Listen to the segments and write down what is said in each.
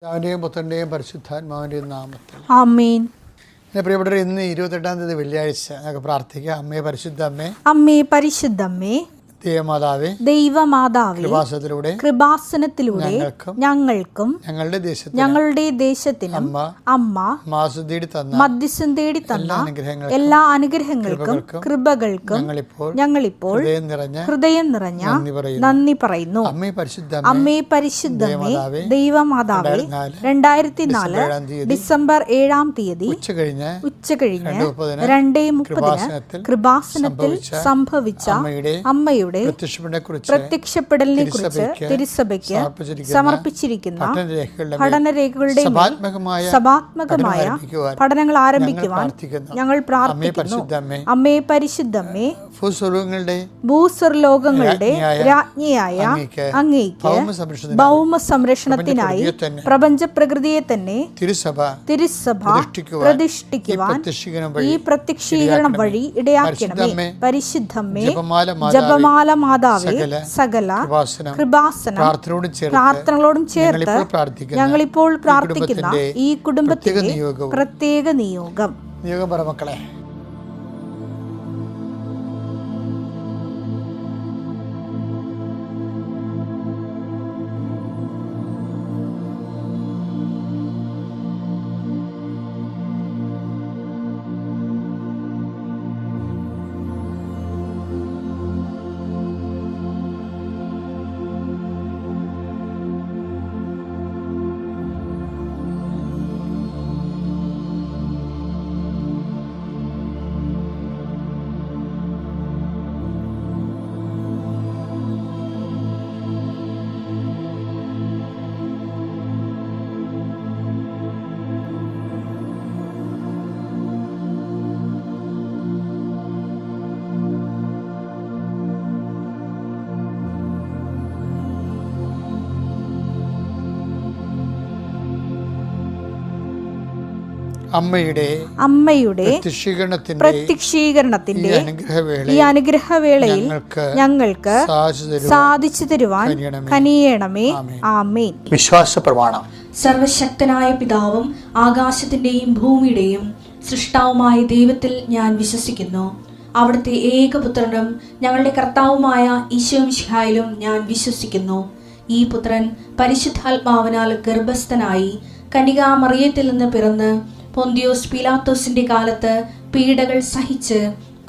പിതാവിൻ്റെയും പുത്രൻ്റെയും പരിശുദ്ധാത്മാവിൻ്റെയും നാമത്തിൽ ആമേൻ. പ്രിയപ്പെട്ടവർ, ഇന്ന് 28-ാം തീയതി വെള്ളിയാഴ്ച നമുക്ക് പ്രാർത്ഥിക്കാം. അമ്മേ, പരിശുദ്ധ അമ്മേ, അമ്മേ പരിശുദ്ധമ്മേ, ദൈവമാതാവേ, ദൈവമാതാവേ, കൃപാസനത്തിലൂടെ ഞങ്ങൾക്കും ഞങ്ങളുടെ ദേശത്തിനും അമ്മ മധ്യസ്ഥം തേടി തന്ന എല്ലാ അനുഗ്രഹങ്ങൾക്കും കൃപകൾക്കും ഞങ്ങളിപ്പോൾ ഹൃദയം നിറഞ്ഞ നന്ദി പറയുന്നു. അമ്മേ പരിശുദ്ധമ്മേ, ദൈവമാതാവേ, 2004 ഡിസംബർ 7-ാം തീയതി ഉച്ചകഴിഞ്ഞ് 2:30 കൃപാസനത്തിൽ സംഭവിച്ച അമ്മയുടെ പ്രത്യക്ഷപ്പെടലിനെ കുറിച്ച് തിരുസഭയ്ക്ക് സമർപ്പിച്ചിരിക്കുന്ന പഠനരേഖകളുടെ സഭാത്മകമായ പഠനങ്ങൾ ആരംഭിക്കുവാൻ ഞങ്ങൾ പ്രാർത്ഥിക്കുന്നു. അമ്മേ പരിശുദ്ധമ്മേ, ഭൂസ്വർലോകങ്ങളുടെ രാജ്ഞിയായ അങ്ങേക്ക് ഭൗമ സംരക്ഷണത്തിനായി പ്രപഞ്ച പ്രകൃതിയെ തന്നെ തിരുസഭ പ്രതിഷ്ഠിക്കുവാൻ ഈ പ്രത്യക്ഷീകരണം വഴി ഇടയാക്കണമേ. പരിശുദ്ധമ്മേ, ജപമാല മാതാവേ, സകല കൃപാസന പ്രാർത്ഥനകളോടും ചേർത്ത് ഞങ്ങളിപ്പോൾ പ്രാർത്ഥിക്കുന്ന ഈ കുടുംബത്തിന്റെ പ്രത്യേക നിയോഗം. മക്കളെ, അമ്മയുടെ പ്രത്യക്ഷീകരണത്തിന്റെ ഈ അനുഗ്രഹവേളയിൽ ഞങ്ങൾക്ക് സാധിച്ചു തരുവാൻ കനിയണമേ. ആമേൻ. വിശ്വാസ പ്രമാണം. സർവശക്തനായ പിതാവും ആകാശത്തിന്റെയും ഭൂമിയുടെയും സൃഷ്ടാവുമായ ദൈവത്തിൽ ഞാൻ വിശ്വസിക്കുന്നു. അവിടുത്തെ ഏകപുത്രനും ഞങ്ങളുടെ കർത്താവുമായ ഈശോ മിശിഹായിലും ഞാൻ വിശ്വസിക്കുന്നു. ഈ പുത്രൻ പരിശുദ്ധാത്മാവിനാൽ ഗർഭസ്ഥനായി കന്യകാമറിയത്തിൽ നിന്ന് പിറന്ന് പൊന്തിയോസ് പീലാത്തോസിന്റെ കാലത്ത് പീഡകൾ സഹിച്ച്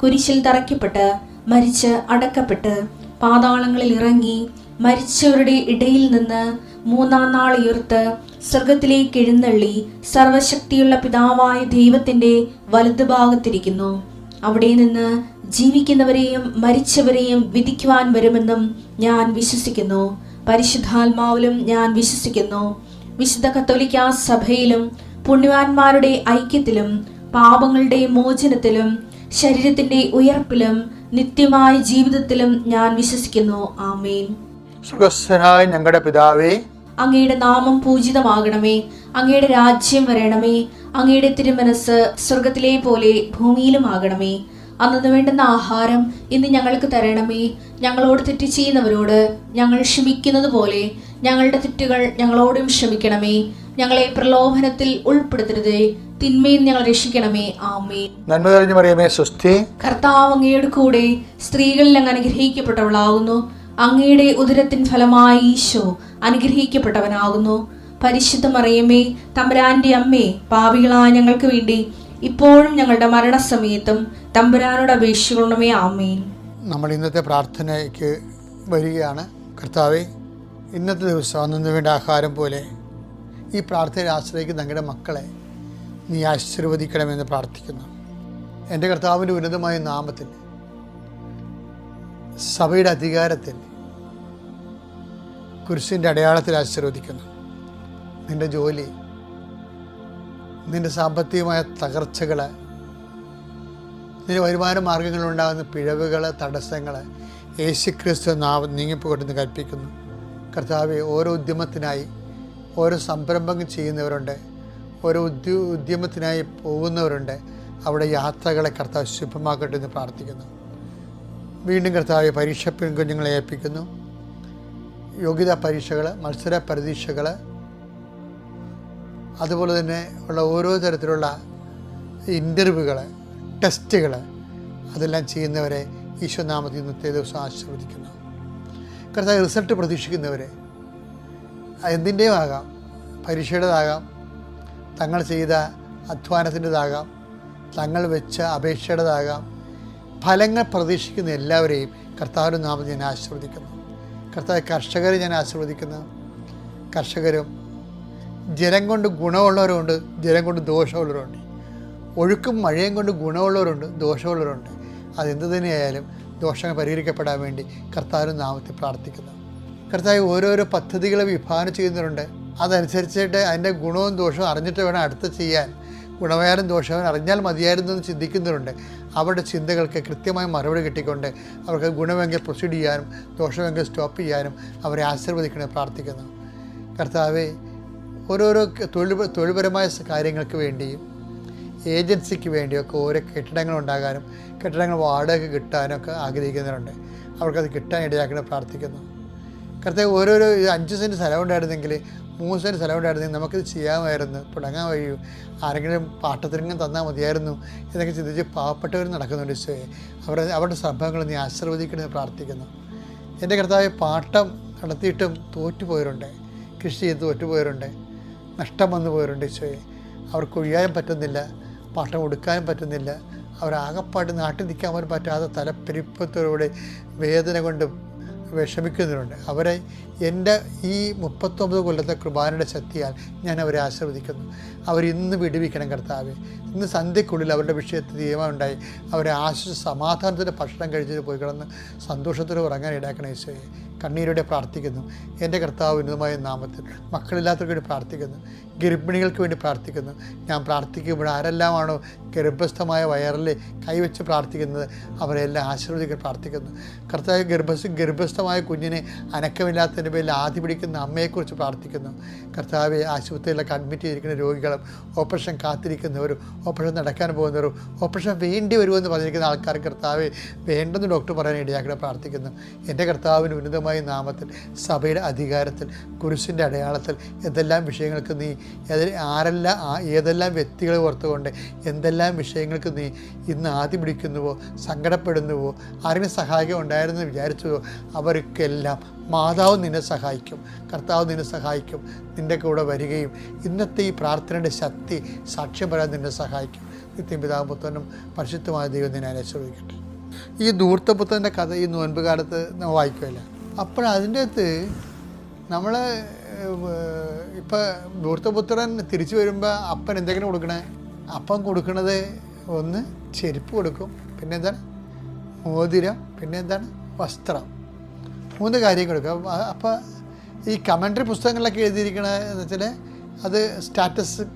കുരിശിൽ തറയ്ക്കപ്പെട്ട് മരിച്ച് അടക്കപ്പെട്ട് പാതാളങ്ങളിൽ ഇറങ്ങി മരിച്ചവരുടെ ഇടയിൽ നിന്ന് 3-ാം നാൾ ഉയർത്ത് സ്വർഗത്തിലേക്ക് എഴുന്നള്ളി സർവശക്തിയുള്ള പിതാവായ ദൈവത്തിന്റെ വലതുഭാഗത്തിരിക്കുന്നു. അവിടെ നിന്ന് ജീവിക്കുന്നവരെയും മരിച്ചവരെയും വിധിക്കുവാൻ വരുമെന്നും ഞാൻ വിശ്വസിക്കുന്നു. പരിശുദ്ധാത്മാവിലും ഞാൻ വിശ്വസിക്കുന്നു. വിശുദ്ധ കത്തോലിക്കാ സഭയിലും പുണ്യവാന്മാരുടെ ഐക്യത്തിലും പാപങ്ങളുടെ മോചനത്തിലും ശരീരത്തിന്റെ ഉയർപ്പിലും നിത്യമായ ജീവിതത്തിലും ഞാൻ വിശ്വസിക്കുന്നു. ആമേൻ. സ്വർഗ്ഗസ്ഥനായ ഞങ്ങളുടെ പിതാവേ, അങ്ങയുടെ നാമം പൂജിതമാകണമേ. അങ്ങയുടെ രാജ്യം വരണമേ. അങ്ങയുടെ തിരുമനസ് സ്വർഗത്തിലെ പോലെ ഭൂമിയിലും ആകണമേ. അന്നു വേണ്ടുന്ന ആഹാരം ഇന്ന് ഞങ്ങൾക്ക് തരണമേ. ഞങ്ങളോട് തെറ്റ് ചെയ്യുന്നവരോട് ഞങ്ങൾ ക്ഷമിക്കുന്നത് പോലെ ഞങ്ങളുടെ തെറ്റുകൾ ഞങ്ങളോടും ക്ഷമിക്കണമേ. ഞങ്ങളെ പ്രലോഭനത്തിൽ ഉൾപ്പെടുത്തരുതേ, തിന്മയിൽ ഞങ്ങൾ രക്ഷിക്കണമേ. ആമേൻ. നന്മ നിറഞ്ഞ മറിയമേ, സ്വസ്തി. കർത്താവ് അങ്ങയുടെ കൂടെ സ്ത്രീകളിൽ അങ്ങ് അനുഗ്രഹിക്കപ്പെട്ടവളാകുന്നു. അങ്ങയുടെ ഉദരത്തിൻ ഫലമായി ഈശോ അനുഗ്രഹിക്കപ്പെട്ടവനാകുന്നു. പരിശുദ്ധ മറിയമേ, തമ്പുരാന്റെ അമ്മേ, പാപികളായ ഞങ്ങൾക്ക് വേണ്ടി ഇപ്പോഴും ഞങ്ങളുടെ മരണസമയത്തും തമ്പുരാനോട് അപേക്ഷിക്കണമേ. ആമേൻ. നമ്മൾ ഇന്നത്തെ പ്രാർത്ഥനയ്ക്ക് വരികയാണ്. കർത്താവേ, ഇന്നത്തെ ദിവസം അന്നു വേണ്ട ആഹാരം പോലെ ഈ പ്രാർത്ഥനയിൽ ആശ്രയിക്കുന്ന ഞങ്ങളുടെ മക്കളെ നീ ആശീർവദിക്കണമെന്ന് പ്രാർത്ഥിക്കുന്നു. എൻ്റെ കർത്താവിൻ്റെ ഉന്നതമായ നാമത്തിൽ, സഭയുടെ അധികാരത്തിൽ, കുരിശിൻ്റെ അടയാളത്തിൽ ആശീർവദിക്കുന്നു. നിൻ്റെ ജോലി, നിൻ്റെ സാമ്പത്തികമായ തകർച്ചകൾ, നിന്റെ വരുമാന മാർഗങ്ങളുണ്ടാകുന്ന പിഴവുകൾ, തടസ്സങ്ങൾ യേശുക്രിസ്തു നീങ്ങിപ്പോട്ടെന്ന് കൽപ്പിക്കുന്നു. കർത്താവെ, ഓരോ ഉദ്യമത്തിനായി ഓരോ സംരംഭങ്ങൾ ചെയ്യുന്നവരുണ്ട്, ഓരോ ഉദ്യമത്തിനായി പോകുന്നവരുണ്ട്. അവിടെ യാത്രകളെ കർത്താവ് ശുഭമാക്കട്ടെ എന്ന് പ്രാർത്ഥിക്കുന്നു. വീണ്ടും കർത്താവെ, പരീക്ഷ പെൺകുഞ്ഞുങ്ങളെ ഏൽപ്പിക്കുന്നു. യോഗ്യതാ പരീക്ഷകൾ, മത്സര പരീക്ഷകൾ, അതുപോലെ തന്നെ ഉള്ള ഓരോ തരത്തിലുള്ള ഇൻ്റർവ്യൂകൾ, ടെസ്റ്റുകൾ, അതെല്ലാം ചെയ്യുന്നവരെ ഈശോനാമത്തിൽ ഇന്നത്തെ ദിവസം ആശീർവദിക്കുന്നു. കർത്താവ് റിസൾട്ട് പ്രതീക്ഷിക്കുന്നവരെ, എന്തിൻ്റെയും ആകാം, പരീക്ഷയുടേതാകാം, തങ്ങൾ ചെയ്ത അധ്വാനത്തിൻ്റെതാകാം, തങ്ങൾ വെച്ച അപേക്ഷയുടേതാകാം, ഫലങ്ങൾ പ്രതീക്ഷിക്കുന്ന എല്ലാവരെയും കർത്താവിൻ്റെ നാമത്തിൽ ഞാൻ ആശീർവദിക്കുന്നു. കർത്താവ് കർഷകരെ ഞാൻ ആശീർവദിക്കുന്നു. കർഷകരും ജലം കൊണ്ട് ഗുണമുള്ളവരുണ്ട്, ജലം കൊണ്ട് ദോഷമുള്ളവരുണ്ട്. ഒഴുക്കും മഴയും കൊണ്ട് ഗുണമുള്ളവരുണ്ട്, ദോഷമുള്ളവരുണ്ട്. അതെന്ത് തന്നെയായാലും ദോഷങ്ങൾ പരിഹരിക്കപ്പെടാൻ വേണ്ടി കർത്താവിൻ്റെ നാമത്തിൽ പ്രാർത്ഥിക്കുന്നു. കർത്താവ് ഓരോരോ പദ്ധതികൾ വിഭാവനം ചെയ്യുന്നവരുണ്ട്. അതനുസരിച്ചിട്ട് അതിൻ്റെ ഗുണവും ദോഷവും അറിഞ്ഞിട്ട് വേണം അടുത്ത് ചെയ്യാൻ. ഗുണമേറും ദോഷവും അറിഞ്ഞാൽ മതിയായിരുന്നു എന്ന് ചിന്തിക്കുന്നവരുണ്ട്. അവരുടെ ചിന്തകൾക്ക് കൃത്യമായ മറുപടി കിട്ടിക്കൊണ്ട് അവർക്ക് ഗുണമെങ്കിൽ പ്രൊസീഡ് ചെയ്യാനും ദോഷമെങ്കിൽ സ്റ്റോപ്പ് ചെയ്യാനും അവരെ ആശീർവദിക്കണമെന്ന് പ്രാർത്ഥിക്കുന്നു. കർത്താവെ, ഓരോരോ തൊഴിൽപരമായ കാര്യങ്ങൾക്ക് വേണ്ടിയും ഏജൻസിക്ക് വേണ്ടിയൊക്കെ ഓരോ കെട്ടിടങ്ങൾ ഉണ്ടാകാനും കെട്ടിടങ്ങൾ വാടക കിട്ടാനൊക്കെ ആഗ്രഹിക്കുന്നവരുണ്ട്. അവർക്കത് കിട്ടാൻ ഇടയാക്കണം പ്രാർത്ഥിക്കുന്നു. കർത്താവ് ഓരോരോ 5 സെൻറ്റ് സ്ഥലം ഉണ്ടായിരുന്നെങ്കിൽ 3 സെൻറ്റ് സ്ഥലം ഉണ്ടായിരുന്നെങ്കിൽ നമുക്കിത് ചെയ്യാമായിരുന്നു, തുടങ്ങാൻ കഴിയൂ, ആരെങ്കിലും പാട്ടത്തിനെങ്കിലും തന്നാൽ മതിയായിരുന്നു എന്നൊക്കെ ചിന്തിച്ച് പാവപ്പെട്ടവർ നടക്കുന്നുണ്ട്. ഈശോയെ, അവരുടെ സംഭവങ്ങൾ നീ ആശീർവദിക്കണമെന്ന് പ്രാർത്ഥിക്കുന്നു. എൻ്റെ കർത്താവ്, പാട്ടം നടത്തിയിട്ടും തോറ്റുപോയവരുണ്ട്, കൃഷി ചെയ്ത് തോറ്റുപോയവരുണ്ട്, നഷ്ടം വന്നു പോയവരുണ്ട്. ഈശോയെ, അവർക്ക് ഒഴിയാനും പറ്റുന്നില്ല, പാട്ടം കൊടുക്കാനും പറ്റുന്നില്ല, അവരാകപ്പാട്ട് നാട്ടിൽ നിൽക്കാൻ പോലും പറ്റാതെ തലപ്പെരുപ്പത്തോടെ വേദന കൊണ്ട് വിഷമിക്കുന്നവരുണ്ട്. അവരെ എൻ്റെ ഈ 39 കൊല്ലത്തെ കൃപാനയുടെ ശക്തിയാൽ ഞാൻ അവരെ ആശീർവദിക്കുന്നു. അവരിന്ന് വിടുവിക്കണം കർത്താവെ. ഇന്ന് സന്ധ്യക്കുള്ളിൽ അവരുടെ വിഷയത്തിൽ തീരുമാനമുണ്ടായി അവരെ ആശ്വസിച്ച് സമാധാനത്തിൻ്റെ ഭക്ഷണം കഴിച്ചിട്ട് പോയി കിടന്ന് സന്തോഷത്തോടെ ഉറങ്ങാൻ ഇടയാക്കണം. ഈശോയെ, കണ്ണീരോടെ പ്രാർത്ഥിക്കുന്നു. എൻ്റെ കർത്താവ് ഉന്നതമായ നാമത്തിൽ മക്കളില്ലാത്തവർക്ക് വേണ്ടി പ്രാർത്ഥിക്കുന്നു, ഗർഭിണികൾക്ക് വേണ്ടി പ്രാർത്ഥിക്കുന്നു. ഞാൻ പ്രാർത്ഥിക്കുമ്പോൾ ആരെല്ലാമാണോ ഗർഭസ്ഥമായ വയറിൽ കൈവച്ച് പ്രാർത്ഥിക്കുന്നത് അവരെല്ലാം ആശീർവദിക്കാൻ പ്രാർത്ഥിക്കുന്നു. കർത്താവ്, ഗർഭസ്ഥമായ കുഞ്ഞിനെ അനക്കമില്ലാത്തതിൻ്റെ പേരിൽ ആദ്യ പിടിക്കുന്ന അമ്മയെക്കുറിച്ച് പ്രാർത്ഥിക്കുന്നു. കർത്താവ്, ആശുപത്രിയിലൊക്കെ അഡ്മിറ്റ് ചെയ്തിരിക്കുന്ന രോഗികളും ഓപ്പറേഷൻ കാത്തിരിക്കുന്നവരും ഓപ്പറേഷൻ നടക്കാൻ പോകുന്നവരും ഓപ്പറേഷൻ വേണ്ടി വരുമെന്ന് പറഞ്ഞിരിക്കുന്ന ആൾക്കാർ കർത്താവ് വേണ്ടെന്ന് ഡോക്ടർ പറയാൻ ഇടയാക്കണം പ്രാർത്ഥിക്കുന്നു. എൻ്റെ കർത്താവിന് ഉന്നതമായ നാമത്തിൽ സഭയുടെ അധികാരത്തിൽ കുരിശിൻ്റെ അടയാളത്തിൽ എന്തെല്ലാം വിഷയങ്ങൾക്ക് നീ ഏതെല്ലാം വ്യക്തികളെ ഓർത്തുകൊണ്ട് എന്തെല്ലാം വിഷയങ്ങൾക്ക് നീ ഇന്ന് ആദ്യം പിടിക്കുന്നുവോ, സങ്കടപ്പെടുന്നുവോ, ആരെങ്കിലും സഹായിക്കാൻ ഉണ്ടായിരുന്നെന്ന് വിചാരിച്ചുവോ, അവർക്കെല്ലാം മാതാവ് നിന്നെ സഹായിക്കും, കർത്താവ് നിന്നെ സഹായിക്കും, നിൻ്റെ കൂടെ വരികയും ഇന്നത്തെ ഈ പ്രാർത്ഥനയുടെ ശക്തി സാക്ഷ്യം പറയാൻ നിന്നെ സഹായിക്കും. നിത്യം പിതാവും പുത്രനും പരിശുദ്ധമായ ദൈവം നിന്നെ ആശീർവദിക്കട്ടെ. ഈ ധൂർത്തപുത്രൻ്റെ കഥ ഈ നോൻപ് കാലത്ത് നമ്മൾ വായിക്കുമല്ലോ. അപ്പോഴതിൻ്റെ അകത്ത് നമ്മൾ ഇപ്പം ധൂർത്തപുത്രൻ തിരിച്ചു വരുമ്പോൾ അപ്പൻ എന്തെങ്കിലും കൊടുക്കണേ? അപ്പം കൊടുക്കണത് ഒന്ന് ചെരുപ്പ് കൊടുക്കും, പിന്നെ എന്താണ് മോതിരം, പിന്നെ എന്താണ് വസ്ത്രം, 3 കാര്യം കൊടുക്കും. അപ്പോൾ ഈ കമൻട്രി പുസ്തകങ്ങളിലൊക്കെ എഴുതിയിരിക്കണമെന്ന് വെച്ചാൽ അത് സ്റ്റാറ്റസ്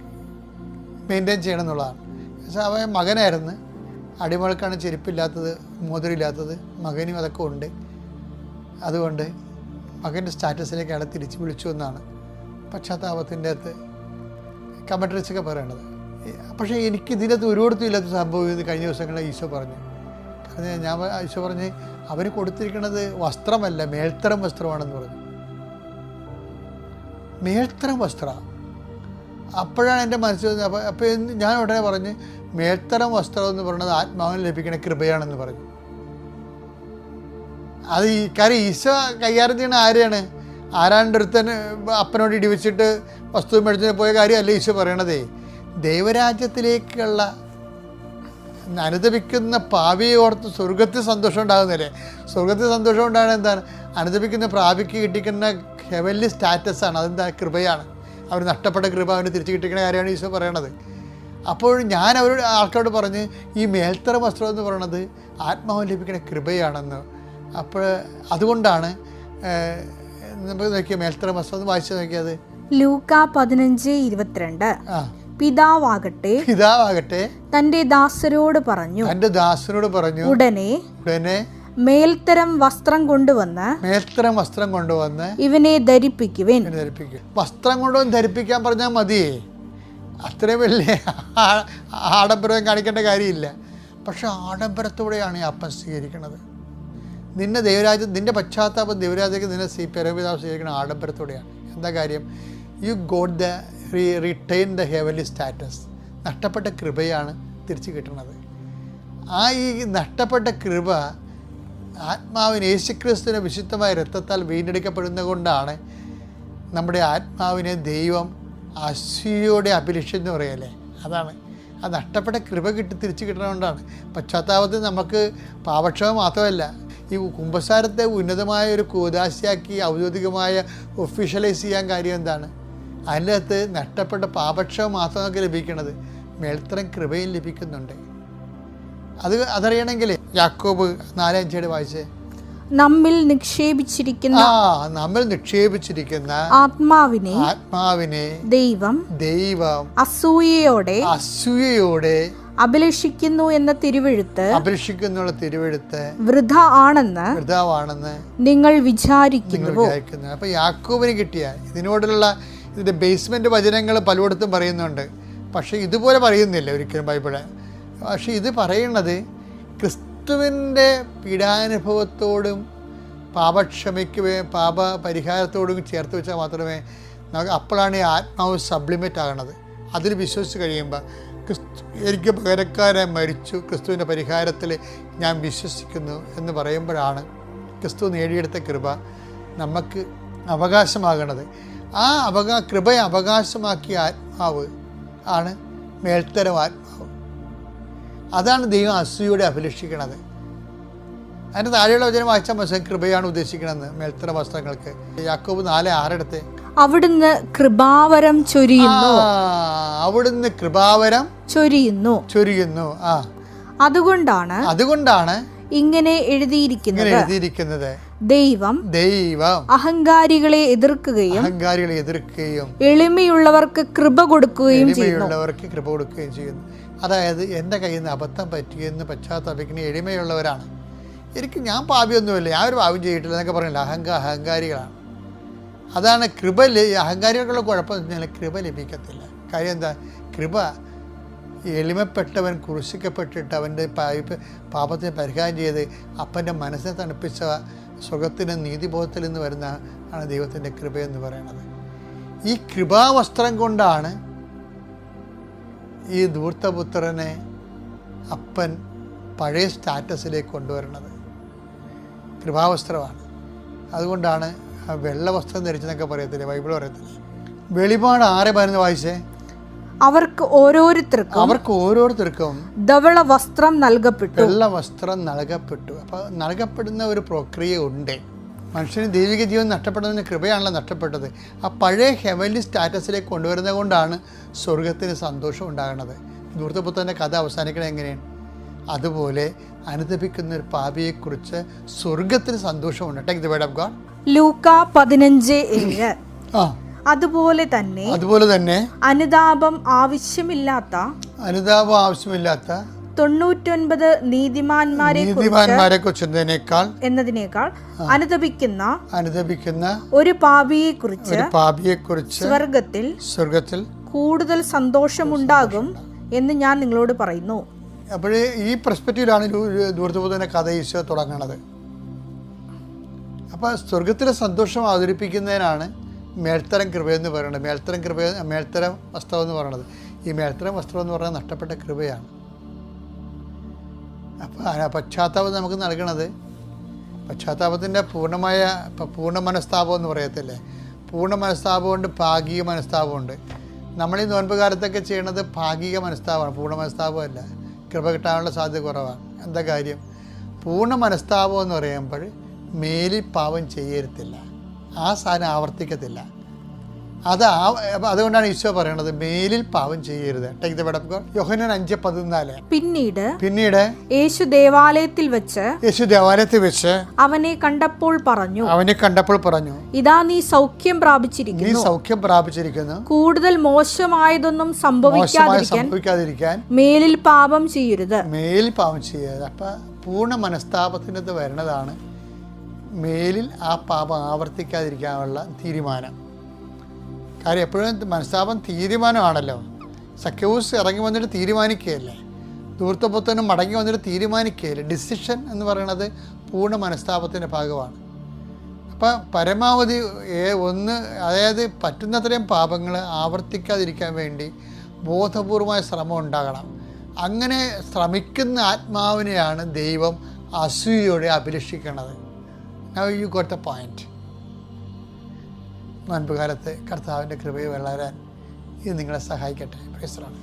മെയിൻറ്റെയിൻ ചെയ്യണം എന്നുള്ളതാണ്. പക്ഷേ അവൻ മകനായിരുന്നു, അടിമകൾക്കാണ് ചെരുപ്പില്ലാത്തത്, മോതിരമില്ലാത്തത്, മകനും അതൊക്കെ ഉണ്ട്. അതുകൊണ്ട് മകൻ്റെ സ്റ്റാറ്റസിലേക്കാണ് തിരിച്ച് വിളിച്ചു എന്നാണ് പശ്ചാത്താപത്തിൻ്റെ അകത്ത് കമൻട്രീസൊക്കെ പറയണത്. പക്ഷേ എനിക്ക് ഇതിനകത്ത് ഒരുപാടത്തും ഇല്ലാത്ത സംഭവം ഇത് കഴിഞ്ഞ ദിവസങ്ങളിൽ ഈശോ പറഞ്ഞു. ഈശോ പറഞ്ഞ് അവന് കൊടുത്തിരിക്കുന്നത് വസ്ത്രമല്ല, മേൽത്തരം വസ്ത്രമാണെന്ന് പറഞ്ഞു. മേൽത്തരം വസ്ത്രം. അപ്പോഴാണ് എൻ്റെ മനസ്സിൽ അപ്പോൾ ഞാൻ ഉടനെ പറഞ്ഞ് മേൽത്തരം വസ്ത്രം എന്ന് പറയുന്നത് ആത്മാവിന് ലഭിക്കുന്ന കൃപയാണെന്ന് പറഞ്ഞു. അത് ഈ കാര്യം ഈശോ കൈകാര്യം ചെയ്യുന്ന ആരാണ്ട് ഒരുത്തൻ അപ്പനോട് ഇടിവെച്ചിട്ട് വസ്തു മേടിച്ചിട്ട് പോയ കാര്യമല്ല ഈശോ പറയണതേ. ദൈവരാജ്യത്തിലേക്കുള്ള അനുദപിക്കുന്ന പാപിയെ ഓർത്ത് സ്വർഗത്തിൽ സന്തോഷം ഉണ്ടാകുന്നില്ലേ? സ്വർഗത്തിൽ സന്തോഷം ഉണ്ടാകുന്നത് എന്താണ്? അനുദപിക്കുന്ന പാപിക്ക് കിട്ടിക്കുന്ന ഹെവൻലി സ്റ്റാറ്റസാണ്. അതെന്താ? കൃപയാണ്. അവർ നഷ്ടപ്പെട്ട കൃപ അവന് തിരിച്ചു കിട്ടിക്കുന്ന കാര്യമാണ് ഈശോ പറയണത്. അപ്പോൾ ഞാൻ അവരോട് ആൾക്കാരോട് പറഞ്ഞ് ഈ മേൽത്തര വസ്ത്രം എന്ന് പറയണത് ആത്മാവിന് ലഭിക്കുന്ന കൃപയാണെന്ന്. അപ്പോൾ അതുകൊണ്ടാണ് നമുക്ക് നോക്കിയ മേൽത്തര വസ്ത്രം ഒന്ന് വായിച്ചു നോക്കിയത്. ലൂക്കാ 15:22. പിതാവാകട്ടെ തന്റെ ദാസരോട് പറഞ്ഞു ഉടനെ മേൽത്തരം വസ്ത്രം കൊണ്ടുവന്ന് ഇവനെ ധരിപ്പിക്കുവിൻ. വസ്ത്രം കൊണ്ടുവന്ന് ധരിപ്പിക്കാൻ പറഞ്ഞാൽ മതിയേ, അത്രയും വലിയ ആഡംബരം കാണിക്കേണ്ട കാര്യമില്ല. പക്ഷെ ആഡംബരത്തോടെയാണ് ഈ അപ്പൻ സ്വീകരിക്കുന്നത്. നിന്റെ പശ്ചാത്താപം ദൈവരാജ്യത്തേക്ക് നിന്നെ പരമപിതാവ് സ്വീകരിക്കുന്ന ആഡംബരത്തോടെയാണ്. എന്താ കാര്യം? U got the retain the heavenly status. നഷ്ടപ്പെട്ട കൃപയാണ് തിരിച്ചു കിട്ടുന്നത്. ഈ നഷ്ടപ്പെട്ട കൃപ ആത്മാവിന് യേശുക്രിസ്തുവിൻ്റെ വിശുദ്ധമായ രക്തത്താൽ വീണ്ടെടുക്കപ്പെടുന്നത് കൊണ്ടാണ് നമ്മുടെ ആത്മാവിനെ ദൈവം അസൂയയോടെ അഭിലഷിച്ചെന്ന് പറയല്ലേ. അതാണ് ആ നഷ്ടപ്പെട്ട കൃപ തിരിച്ചു കിട്ടുന്നതുകൊണ്ടാണ്. പശ്ചാത്താപത്തിൽ നമുക്ക് പാപക്ഷമം മാത്രമല്ല, ഈ കുമ്പസാരത്തെ ഉന്നതമായ ഒരു കൂദാശയാക്കി ഔദ്യോഗികമായ ഒഫീഷ്യലൈസ് ചെയ്യാൻ കാര്യം എന്താണ്? അതിനകത്ത് നഷ്ടപ്പെട്ട പാപക്ഷമം മാത്രം നമുക്ക് ലഭിക്കുന്നത്, മേൽത്തരം കൃപയും ലഭിക്കുന്നുണ്ട്. അതറിയണമെങ്കിൽ യാക്കോബ് 4:5 വായിച്ചേ. നമ്മിൽ നിക്ഷേപിച്ചിരിക്കുന്ന ആത്മാവിനെ ദൈവം അസൂയയോടെ അഭിലഷിക്കുന്നു എന്ന തിരുവെഴുത്ത് വൃഥ ആണെന്ന് നിങ്ങൾ വിചാരിക്കുന്നു. അപ്പൊ യാക്കോബിന് കിട്ടിയ ഇതിന്റെ ബേസ്മെന്റ് വചനങ്ങൾ പലയിടത്തും പറയുന്നുണ്ട്, പക്ഷെ ഇതുപോലെ പറയുന്നില്ല ഒരിക്കലും ബൈബിള്. പക്ഷെ ഇത് പറയുന്നത് ക്രിസ്തുവിൻ്റെ പീഡാനുഭവത്തോടും പാപ പരിഹാരത്തോടും ചേർത്ത് വെച്ചാൽ മാത്രമേ നമുക്ക് അപ്പോഴാണ് ഈ ആത്മാവ് സബ്ലിമേറ്റ് ആകണത്. അതിൽ വിശ്വസിച്ച് കഴിയുമ്പോൾ എനിക്ക് പകരക്കാരായി മരിച്ചു, ക്രിസ്തുവിൻ്റെ പരിഹാരത്തിൽ ഞാൻ വിശ്വസിക്കുന്നു എന്ന് പറയുമ്പോഴാണ് ക്രിസ്തു നേടിയെടുത്ത കൃപ നമുക്ക് അവകാശമാകണത്. ആ കൃപയെ അവകാശമാക്കിയ ആത്മാവ് ആണ് മേൽത്തരം ആത്മാവ്. അതാണ് ദൈവം അസൂയയോടെ അഭിലഷിക്കണത്. അതിൻ്റെ താഴെയുള്ള വചനം വായിച്ചാൽ മനസ്സിലാക്കും കൃപയാണ് ഉദ്ദേശിക്കണമെന്ന്. മേൽത്തര വസ്ത്രങ്ങൾക്ക് യാക്കോബ് 4:6 അവിടുന്ന് കൃപാവരം ചൊരിയുന്നു. അതുകൊണ്ടാണ് ഇങ്ങനെ എഴുതിയിരിക്കുന്നത്, ദൈവം അഹങ്കാരികളെ എതിർക്കുകയും എളിമയുള്ളവർക്ക് കൃപ കൊടുക്കുകയും ചെയ്യുന്നു. അതായത് എൻ്റെ കയ്യിൽ നിന്ന് അബദ്ധം പറ്റിയെന്ന് പശ്ചാത്തപിക്കുന്ന എളിമയുള്ളവരാണ്. ഞാൻ പാപിയൊന്നുമില്ല, ഞാൻ ഒരു പാപം ചെയ്തിട്ടില്ല എന്നൊക്കെ പറഞ്ഞില്ല. അഹങ്കാരികളാണ്. അതാണ് കൃപ. അഹങ്കാരികളുടെ കുഴപ്പം എന്ന് വെച്ചാൽ കൃപ ലഭിക്കത്തില്ല. കാര്യം എന്താ? കൃപ എളിമപ്പെട്ടവൻ ക്രൂശിക്കപ്പെട്ടിട്ട് അവൻ്റെ പാപത്തിന് പരിഹാരം ചെയ്ത് അപ്പൻ്റെ മനസ്സിനെ തണുപ്പിച്ച സുഖത്തിൻ്റെ നീതിബോധത്തിൽ നിന്ന് വരുന്ന ആണ് ദൈവത്തിൻ്റെ കൃപയെന്ന് പറയുന്നത്. ഈ കൃപാവസ്ത്രം കൊണ്ടാണ് ഈ ധൂർത്തപുത്രനെ അപ്പൻ പഴയ സ്റ്റാറ്റസിലേക്ക് കൊണ്ടുവരുന്നത്. കൃപാവസ്ത്രമാണ്. അതുകൊണ്ടാണ് വെള്ള വസ്ത്രം ധരിച്ചെന്നൊക്കെ പറയത്തില്ലേ, ബൈബിൾ പറയത്തില്ലേ. വെളിപാട് 6:11 വായിച്ചേ. അവർക്ക് ഓരോരുത്തർക്കും ധവള വസ്ത്രം നൽകപ്പെട്ടു. വെള്ള വസ്ത്രം നൽകപ്പെട്ടു. അപ്പോൾ നൽകപ്പെടുന്ന ഒരു പ്രക്രിയ ഉണ്ട്. മനുഷ്യന് ദൈവിക ജീവൻ നഷ്ടപ്പെടുന്നതിന് കൃപയാണല്ലോ നഷ്ടപ്പെട്ടത്. ആ പഴയ ഹെവൻലി സ്റ്റാറ്റസിലേക്ക് കൊണ്ടുവരുന്നത് കൊണ്ടാണ് സ്വർഗത്തിന് സന്തോഷം ഉണ്ടാകുന്നത്. ധൂർത്തപുത്രൻ്റെ കഥ അവസാനിക്കണത് എങ്ങനെയാണ്? അതുപോലെ അനുതപിക്കുന്ന ഒരു പാപിയെക്കുറിച്ച് സ്വർഗത്തിന് സന്തോഷമുണ്ട്. Take the word of God. Luka 15:7. അതുപോലെ തന്നെ അനുതാപം ആവശ്യമില്ലാത്ത 99 നീതിമാന്മാരെ കുറിച്ച് എന്നതിനേക്കാൾ അനുതപിക്കുന്ന ഒരു പാപിയെക്കുറിച്ച് സ്വർഗത്തിൽ കൂടുതൽ സന്തോഷമുണ്ടാകും എന്ന് ഞാൻ നിങ്ങളോട് പറയുന്നു. അപ്പോഴേ ഈ പെർസ്പെക്റ്റീവിലാണ് ധൂർത്തപുത്രൻ്റെ കഥ ഈശോ തുടങ്ങുന്നത്. അപ്പോൾ സ്വർഗത്തിലെ സന്തോഷം അവതരിപ്പിക്കുന്നതിനാണ് മേൽത്തരം കൃപയെന്ന് പറയുന്നത്. മേൽത്തരം വസ്ത്രം എന്ന് പറയുന്നത്. ഈ മേൽത്തരം വസ്ത്രം എന്ന് പറയുന്നത് നഷ്ടപ്പെട്ട കൃപയാണ്. അപ്പോൾ പശ്ചാത്താപം നമുക്ക് നൽകണത്, പശ്ചാത്താപത്തിൻ്റെ പൂർണ്ണ മനസ്താപം എന്ന് പറയത്തില്ലേ. പൂർണ്ണ മനസ്താപമുണ്ട്, ഭാഗിക മനസ്താപമുണ്ട്. നമ്മൾ ഈ നോൻപ് കാലത്തൊക്കെ ചെയ്യണത് ഭാഗിക മനസ്താപമാണ്, പൂർണ്ണ മനസ്താപമല്ല. കൃപ കിട്ടാനുള്ള സാധ്യത കുറവാണ്. എന്താ കാര്യം? പൂർണ്ണ മനസ്താപം എന്ന് പറയുമ്പോൾ മേലിൽ പാപം ചെയ്യരുത്തില്ല, ആ സാധനം ആവർത്തിക്കത്തില്ല. അതുകൊണ്ടാണ് ഈശോ പറയണത് മേലിൽ പാപം ചെയ്യരുത്. Take the word of God. Yohannan 5:14. പിന്നീട് യേശു ദേവാലയത്തിൽ വെച്ച് അവനെ കണ്ടപ്പോൾ പറഞ്ഞു, ഇതാ നീ സൗഖ്യം പ്രാപിച്ചിരിക്കുന്നു. കൂടുതൽ മോശമായതൊന്നും സംഭവിക്കാതിരിക്കാൻ മേലിൽ പാപം ചെയ്യരുത്. അപ്പൊ പൂർണ്ണ മനസ്താപത്തിനകത്ത് വരുന്നതാണ് മേലിൽ ആ പാപം ആവർത്തിക്കാതിരിക്കാനുള്ള തീരുമാനം. കാര്യം എപ്പോഴും മനസ്താപം തീരുമാനമാണല്ലോ. സഖ്യവൂസ് ഇറങ്ങി വന്നിട്ട് തീരുമാനിക്കുകയല്ലേ, ധൂർത്തപുത്രനും മടങ്ങി വന്നിട്ട് തീരുമാനിക്കുകയല്ലേ. ഡിസിഷൻ എന്ന് പറയുന്നത് പൂർണ്ണ മനസ്താപത്തിൻ്റെ ഭാഗമാണ്. അപ്പോൾ അപ്പം പരമാവധി അതായത് പറ്റുന്നത്രയും പാപങ്ങൾ ആവർത്തിക്കാതിരിക്കാൻ വേണ്ടി ബോധപൂർവമായ ശ്രമം ഉണ്ടാകണം. അങ്ങനെ ശ്രമിക്കുന്ന ആത്മാവിനെയാണ് ദൈവം അസൂയയോടെ അഭിലഷിക്കുന്നത്. Now you got the point. നോൻപ് കാലത്ത് കർത്താവിൻ്റെ കൃപയെ വളരാൻ ഇത് നിങ്ങളെ സഹായിക്കട്ടെ. Praise the Lord.